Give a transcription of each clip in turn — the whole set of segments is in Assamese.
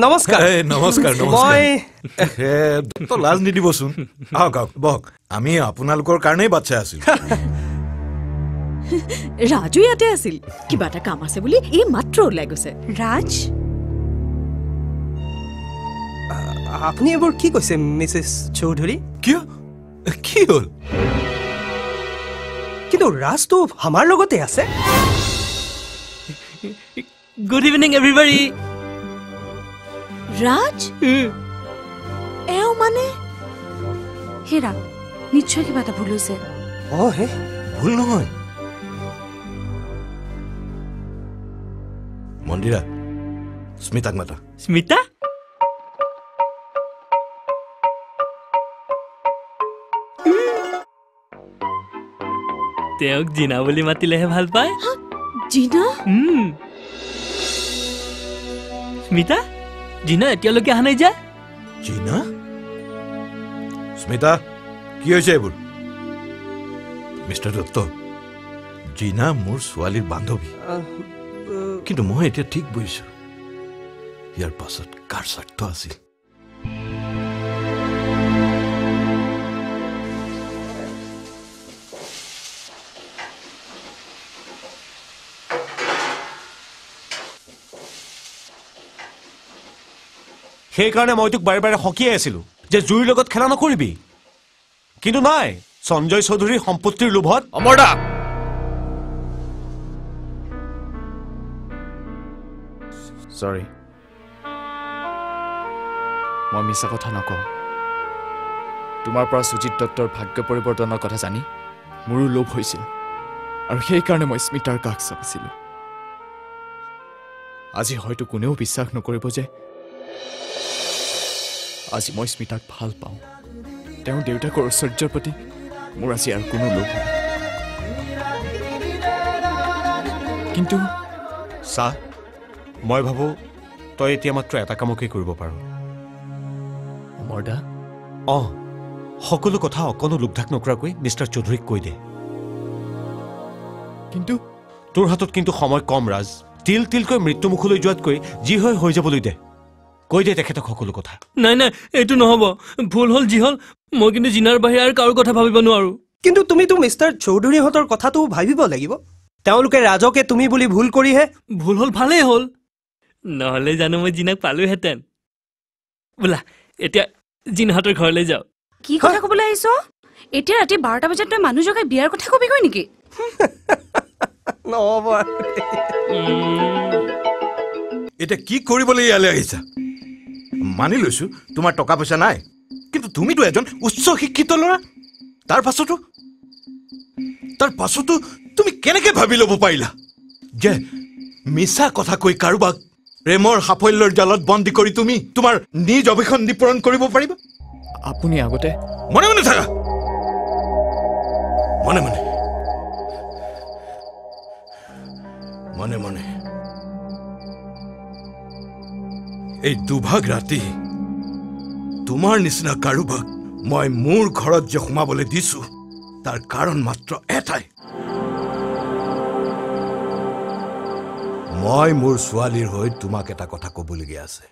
নমস্কাৰ নমস্কাৰ মই তো লাজ নিদিবচোন আহক বহক আমি আপোনালোকৰ কাৰণেই বাচ্চা আছিল ৰাজু ইয়াতে আছিল কিবা এটা কাম আছে বুলি এই মাত্ৰ ওলাই গৈছে ৰাজ আপুনি এবাৰ কি কৈছে মিছেছ চৌধুৰী কিয় কি হ'ল কিন্তু ৰাজটো আমাৰ লগতে আছে গুড ইভিনিং এভৰিবডি ৰাজ এও মানে হেৰা নিশ্চয় কিবা এটা ভুল হৈছে হে ভুল নহয় মন্দিৰা স্মিতাক মাতা স্মিতা তেওঁক জিনা বুলি মাতিলেহে ভাল পায় জিনা স্মিতা জিনা এতিয়ালৈকে অহা নাই যে জিনা স্মিতা কি হৈছে এইবোৰ মিষ্টাৰ দত্ত জিনা মোৰ ছোৱালীৰ বান্ধৱী কিন্তু মই এতিয়া ঠিক বুজিছো ইয়াৰ পাছত কাৰ স্বাৰ্থ আছিল সেইকাৰণে মই তোক বাৰে বাৰে সকিয়াই আছিলো যে জুইৰ লগত খেলা নকৰিবি কিন্তু নাই সঞ্জয় চৌধুৰীৰ সম্পত্তিৰ লোভত অমৰদা সৰি মই মিছা কথা নকওঁ তোমাৰ পৰা সুজিত দত্তৰ ভাগ্য পৰিৱৰ্তনৰ কথা জানি মোৰো লোভ হৈছিল আৰু সেইকাৰণে মই স্মিতাৰ কাষ চাপিছিলোঁ আজি হয়তো কোনেও বিশ্বাস নকৰিব যে আজি মই স্মিতাক ভাল পাওঁ তেওঁ দেউতাকৰ ঐশ্বৰ্যৰ প্ৰতি মোৰ আজি আৰু কোনো লোভ নাই কিন্তু চা মই ভাবো তই এতিয়া মাত্ৰ এটা কামকে কৰিব পাৰ অমৰদা সকলো কথা অকণো লোকধাক নকৰাকৈ মিষ্টাৰ চৌধুৰীক কৈ দে কিন্তু তোৰ হাতত কিন্তু সময় কম ৰাজ তিল তিলকৈ মৃত্যুমুখলৈ যোৱাতকৈ যি হয় হৈ যাবলৈ দে কৈ দে তেখেতক সকলো কথা নাই নাই এইটো নহ'ব ভুল হ'ল যি হ'ল মই কিন্তু জিনাৰ বাহিৰে আৰু কাৰো কথা ভাবিব নোৱাৰো কিন্তু তুমিতো মিষ্টাৰ চৌধুৰীহঁতৰ কথাটো ভাবিব লাগিব তেওঁলোকে ৰাজকে তুমি বুলি ভুল কৰিহে ভুল হ'ল ভালেই হ'ল নহ'লে জানো মই জিনাক পালোহেঁতেন বোলা এতিয়া জিনাহঁতৰ ঘৰলৈ যাওঁ কি কথা ক'বলৈ আহিছ এতিয়া ৰাতি 12টা বজাত তই মানুহ জগাই বিয়াৰ কথা কবিগৈ নেকি নহ'ব এতিয়া কি কৰিবলৈ ইয়ালৈ আহিছা মানি লৈছো তোমাৰ টকা পইচা নাই কিন্তু তুমিতো এজন উচ্চ শিক্ষিত ল'ৰা তাৰ পাছতো তুমি কেনেকৈ ভাবি ল'ব পাৰিলা যে মিছা কথা কৈ কাৰোবাক প্ৰেমৰ সাফল্যৰ জালত বন্দী কৰি তুমি তোমাৰ নিজ অভিসন্ধি পূৰণ কৰিব পাৰিবা আপুনি আগতে মনে মনে থাকা মনে মনে মনে মনে এই দুভাগ ৰাতি তোমাৰ নিচিনা কাৰোবাক মই মোৰ ঘৰত যে সোমাবলৈ দিছো তাৰ কাৰণ মাত্ৰ এটাই মই মোৰ ছোৱালীৰ হৈ তোমাক এটা কথা ক'বলগীয়া আছে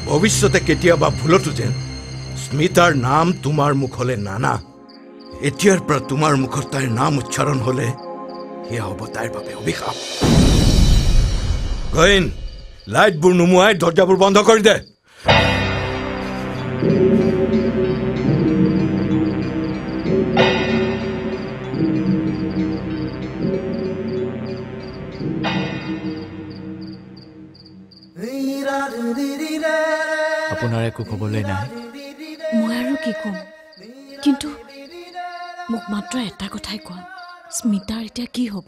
ভৱিষ্যতে কেতিয়াবা ভুলতো যেন স্মিতাৰ নাম তোমাৰ মুখলৈ নানা এতিয়াৰ পৰা তোমাৰ মুখত তাইৰ নাম উচ্চাৰণ হলে সেয়া হ'ব তাইৰ বাবে অভিশাপ গইন লাইটবোৰ নুমুৱাই দৰ্জাবোৰ বন্ধ কৰি দে আপোনাৰ একো ক'বলৈ নাই মই আৰু কি ক'ম কিন্তু মোক মাত্ৰ এটা কথাই কোৱা স্মিতাৰ এতিয়া কি হ'ব